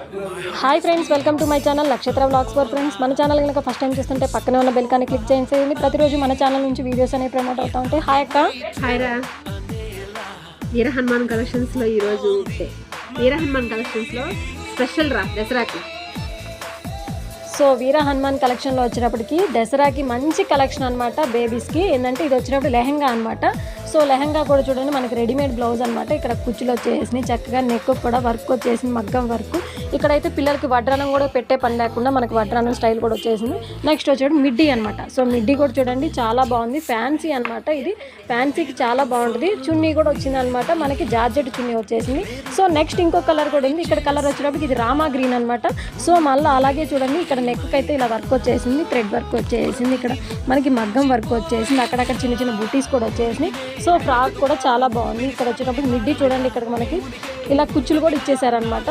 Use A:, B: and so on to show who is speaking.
A: Hi friends, welcome to my channel నక్షత్ర vlogs for friends. మన channel కనుక first time చూస్తుంటే పక్కనే ఉన్న బెల్ కాని క్లిక్ చేయండి. ప్రతిరోజు మన ఛానల్ నుంచి వీడియోస్ అనేవి ప్రమోట్ అవుతూ ఉంటాయి. హాయ్ అక్క.
B: హాయ్ రా. వీర హనుమాన్ కలెక్షన్స్లో ఈరోజు వీర హనుమాన్ కలెక్షన్స్లో స్పెషల్ రా దసరాకి.
A: సో వీర హనుమాన్ కలెక్షన్లో వచ్చినప్పటికి దసరాకి మంచి కలెక్షన్ అనమాట. బేబీస్కి ఏంటంటే ఇది వచ్చినప్పుడు లెహంగా అనమాట. సో లెహంగా కూడా చూడండి, మనకి రెడీమేడ్ బ్లౌజ్ అనమాట. ఇక్కడ కుచ్చులు వచ్చేసి చక్కగా నెక్ కూడా వర్క్ వచ్చేసింది, మగ్గం వర్క్. ఇక్కడైతే పిల్లలకి వడ్రానం కూడా పెట్టే పని లేకుండా మనకి వడ్రానం స్టైల్ కూడా వచ్చేసింది. నెక్స్ట్ వచ్చేటప్పుడు మిడ్డీ అనమాట. సో మిడ్డీ కూడా చూడండి చాలా బాగుంది, ఫ్యాన్సీ అనమాట. ఇది ఫ్యాన్సీకి చాలా బాగుంటుంది. చున్నీ కూడా వచ్చింది అనమాట, మనకి జార్జెట్ చున్నీ వచ్చేసింది. సో నెక్స్ట్ ఇంకో కలర్ కూడా ఉంది. ఇక్కడ కలర్ వచ్చేటప్పుడు ఇది రామా గ్రీన్ అనమాట. సో మళ్ళీ అలాగే చూడండి, ఇక్కడ నెక్ అయితే ఇలా వర్క్ వచ్చేసింది, థ్రెడ్ వర్క్ వచ్చేసింది. ఇక్కడ మనకి మగ్గం వర్క్ వచ్చేసింది, అక్కడక్కడ చిన్న చిన్న బూటీస్ కూడా వచ్చేసినాయి. సో ఫ్రాక్ కూడా చాలా బాగుంది. ఇక్కడ వచ్చేటప్పుడు మిడ్డీ చూడండి, ఇక్కడ మనకి ఇలా కుచ్చులు కూడా ఇచ్చేసారనమాట.